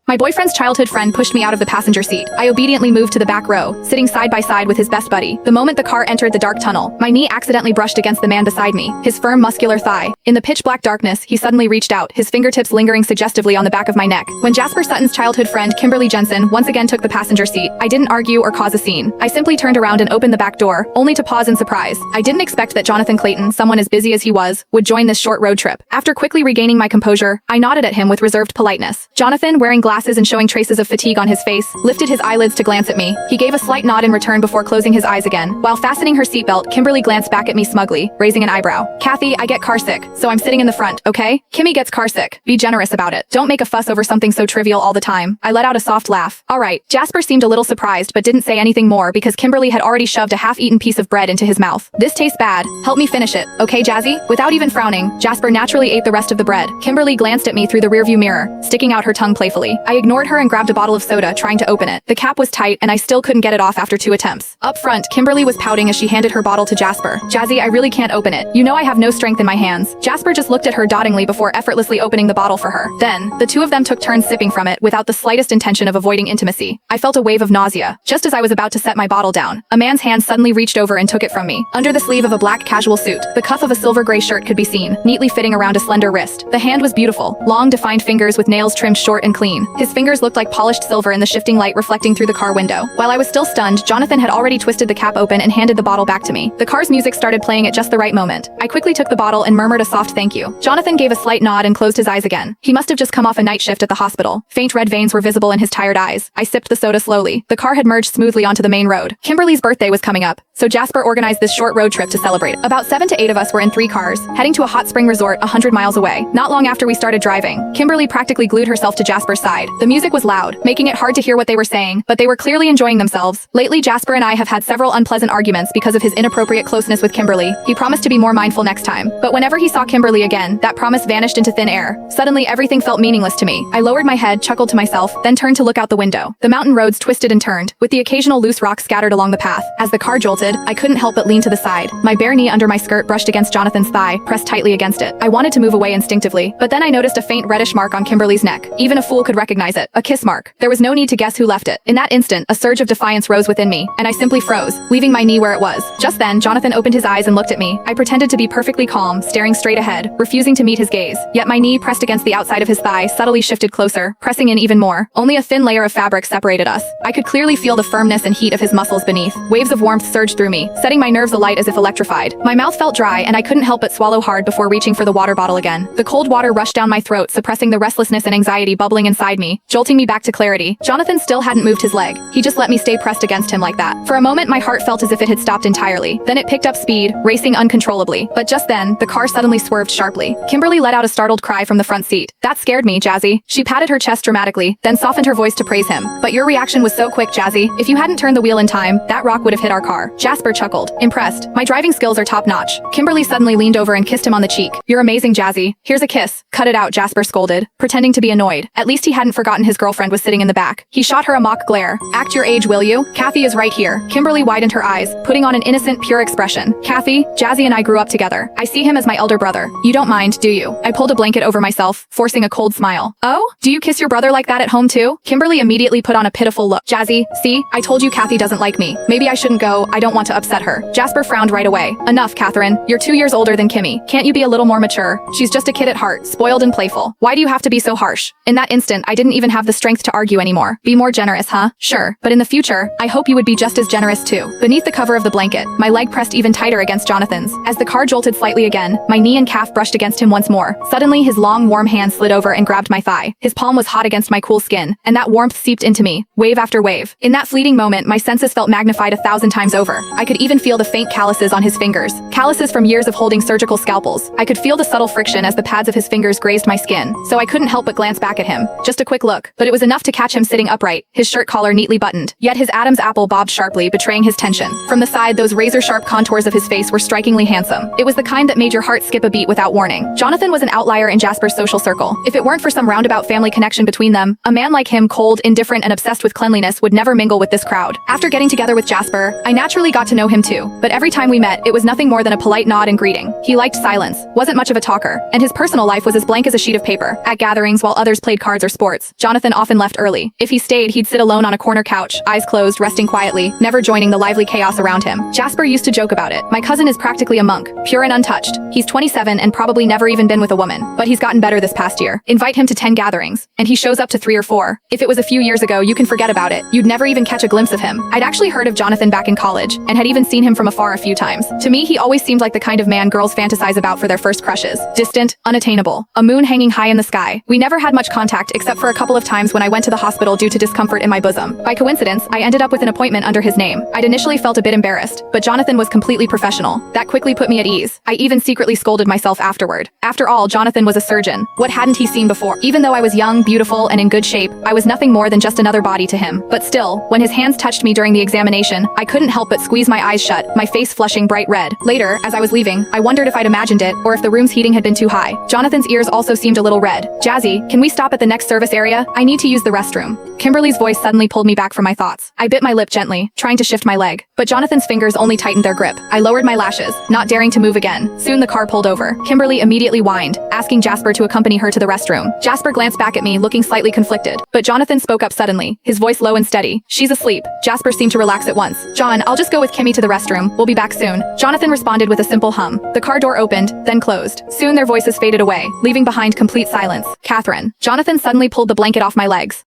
My boyfriend's childhood friend pushed me out of the passenger seat. I obediently moved to the back row, sitting side by side with his best buddy. The moment the car entered the dark tunnel, my knee accidentally brushed against the man beside me, his firm muscular thigh. In the pitch-black darkness, he suddenly reached out, his fingertips lingering suggestively on the back of my neck. When Jasper Sutton's childhood friend Kimberly Jensen once again took the passenger seat, I didn't argue or cause a scene. I simply turned around and opened the back door, only to pause in surprise. I didn't expect that Jonathan Clayton, someone as busy as he was, would join this short road trip. After quickly regaining my composure, I nodded at him with reserved politeness. Jonathan, wearing glasses and showing traces of fatigue on his face, lifted his eyelids to glance at me. He gave a slight nod in return before closing his eyes again. While fastening her seatbelt, Kimberly glanced back at me smugly, raising an eyebrow. Kathy, I get carsick, so I'm sitting in the front, okay? Kimmy gets carsick. Be generous about it. Don't make a fuss over something so trivial all the time. I let out a soft laugh. Alright. Jasper seemed a little surprised but didn't say anything more because Kimberly had already shoved a half-eaten piece of bread into his mouth. This tastes bad. Help me finish it, okay Jazzy? Without even frowning, Jasper naturally ate the rest of the bread. Kimberly glanced at me through the rearview mirror, sticking out her tongue playfully. I ignored her and grabbed a bottle of soda, trying to open it. The cap was tight and I still couldn't get it off after 2 attempts. Up front, Kimberly was pouting as she handed her bottle to Jasper. Jazzy, I really can't open it. You know I have no strength in my hands. Jasper just looked at her dotingly before effortlessly opening the bottle for her. Then, the two of them took turns sipping from it without the slightest intention of avoiding intimacy. I felt a wave of nausea. Just as I was about to set my bottle down, a man's hand suddenly reached over and took it from me. Under the sleeve of a black casual suit, the cuff of a silver-gray shirt could be seen, neatly fitting around a slender wrist. The hand was beautiful, long defined fingers with nails trimmed short and clean. His fingers looked like polished silver in the shifting light reflecting through the car window. While I was still stunned, Jonathan had already twisted the cap open and handed the bottle back to me. The car's music started playing at just the right moment. I quickly took the bottle and murmured a soft thank you. Jonathan gave a slight nod and closed his eyes again. He must have just come off a night shift at the hospital. Faint red veins were visible in his tired eyes. I sipped the soda slowly. The car had merged smoothly onto the main road. Kimberly's birthday was coming up, so Jasper organized this short road trip to celebrate. About 7 to 8 of us were in 3 cars, heading to a hot spring resort 100 miles away. Not long after we started driving, Kimberly practically glued herself to Jasper's side. The music was loud, making it hard to hear what they were saying, but they were clearly enjoying themselves. Lately, Jasper and I have had several unpleasant arguments because of his inappropriate closeness with Kimberly. He promised to be more mindful next time, but whenever he saw Kimberly again, that promise vanished into thin air. Suddenly, everything felt meaningless to me. I lowered my head, chuckled to myself, then turned to look out the window. The mountain roads twisted and turned, with the occasional loose rock scattered along the path. As the car jolted, I couldn't help but lean to the side. My bare knee under my skirt brushed against Jonathan's thigh, pressed tightly against it. I wanted to move away instinctively, but then I noticed a faint reddish mark on Kimberly's neck. Even a fool could recognize it. A kiss mark. There was no need to guess who left it. In that instant, a surge of defiance rose within me, and I simply froze, leaving my knee where it was. Just then, Jonathan opened his eyes and looked at me. I pretended to be perfectly calm, staring straight ahead, refusing to meet his gaze. Yet my knee, pressed against the outside of his thigh, subtly shifted closer, pressing in even more. Only a thin layer of fabric separated us. I could clearly feel the firmness and heat of his muscles beneath. Waves of warmth surged through me, setting my nerves alight as if electrified. My mouth felt dry and I couldn't help but swallow hard before reaching for the water bottle again. The cold water rushed down my throat, suppressing the restlessness and anxiety bubbling inside me, jolting me back to clarity. Jonathan still hadn't moved his leg. He just let me stay pressed against him like that. For a moment, my heart felt as if it had stopped entirely. Then it picked up speed, racing uncontrollably. But just then, the car suddenly swerved sharply. Kimberly let out a startled cry from the front seat. That scared me, Jazzy. She patted her chest dramatically, then softened her voice to praise him. But your reaction was so quick, Jazzy. If you hadn't turned the wheel in time, that rock would have hit our car. Jasper chuckled, impressed. My driving skills are top-notch. Kimberly suddenly leaned over and kissed him on the cheek. You're amazing, Jazzy. Here's a kiss. Cut it out, Jasper scolded, pretending to be annoyed. At least he hadn't forgotten his girlfriend was sitting in the back. He shot her a mock glare. Act your age, will you? Kathy is right here. Kimberly widened her eyes, putting on an innocent, pure expression. Kathy, Jazzy and I grew up together. I see him as my elder brother. You don't mind, do you? I pulled a blanket over myself, forcing a cold smile. Oh? Do you kiss your brother like that at home too? Kimberly immediately put on a pitiful look. Jazzy, see? I told you Kathy doesn't like me. Maybe I shouldn't go. I don't want to upset her. Jasper frowned right away. Enough, Catherine. You're 2 years older than Kimmy. Can't you be a little more mature? She's just a kid at heart, spoiled and playful. Why do you have to be so harsh? In that instant, I didn't even have the strength to argue anymore. Be more generous, huh? Sure. But in the future, I hope you would be just as generous too. Beneath the cover of the blanket, my leg pressed even tighter against Jonathan's. As the car jolted slightly again, my knee and calf brushed against him once more. Suddenly, his long, warm hand slid over and grabbed my thigh. His palm was hot against my cool skin, and that warmth seeped into me, wave after wave. In that fleeting moment, my senses felt magnified 1,000 times over. I could even feel the faint calluses on his fingers. Calluses from years of holding surgical scalpels. I could feel the subtle friction as the pads of his fingers grazed my skin, so I couldn't help but glance back at him. Just a quick look, but it was enough to catch him sitting upright, his shirt collar neatly buttoned. Yet his Adam's apple bobbed sharply, betraying his tension. From the side, those razor-sharp contours of his face were strikingly handsome. It was the kind that made your heart skip a beat without warning. Jonathan was an outlier in Jasper's social circle. If it weren't for some roundabout family connection between them, a man like him, cold, indifferent, and obsessed with cleanliness, would never mingle with this crowd. After getting together with Jasper, I naturally got to know him too. But every time we met, it was nothing more than a polite nod and greeting. He liked silence, wasn't much of a talker, and his personal life was as blank as a sheet of paper. At gatherings, while others played cards or sports, sports, Jonathan often left early. If he stayed, he'd sit alone on a corner couch, eyes closed, resting quietly, never joining the lively chaos around him. Jasper used to joke about it. My cousin is practically a monk, pure and untouched. He's 27 and probably never even been with a woman, but he's gotten better this past year. Invite him to 10 gatherings, and he shows up to 3 or 4. If it was a few years ago, you can forget about it. You'd never even catch a glimpse of him. I'd actually heard of Jonathan back in college, and had even seen him from afar a few times. To me, he always seemed like the kind of man girls fantasize about for their first crushes. Distant, unattainable, a moon hanging high in the sky. We never had much contact except for a couple of times when I went to the hospital due to discomfort in my bosom. By coincidence, I ended up with an appointment under his name. I'd initially felt a bit embarrassed, but Jonathan was completely professional. That quickly put me at ease. I even secretly scolded myself afterward. After all, Jonathan was a surgeon. What hadn't he seen before? Even though I was young, beautiful, and in good shape, I was nothing more than just another body to him. But still, when his hands touched me during the examination, I couldn't help but squeeze my eyes shut, my face flushing bright red. Later, as I was leaving, I wondered if I'd imagined it, or if the room's heating had been too high. Jonathan's ears also seemed a little red. Jazzy, can we stop at the next service area? I need to use the restroom. Kimberly's voice suddenly pulled me back from my thoughts. I bit my lip gently, trying to shift my leg, but Jonathan's fingers only tightened their grip. I lowered my lashes, not daring to move again. Soon the car pulled over. Kimberly immediately whined, asking Jasper to accompany her to the restroom. Jasper glanced back at me, looking slightly conflicted, but Jonathan spoke up suddenly, his voice low and steady. She's asleep. Jasper seemed to relax at once. John, I'll just go with Kimmy to the restroom. We'll be back soon. Jonathan responded with a simple hum. The car door opened, then closed. Soon their voices faded away, leaving behind complete silence. Catherine. Jonathan suddenly pulled the blanket off my legs.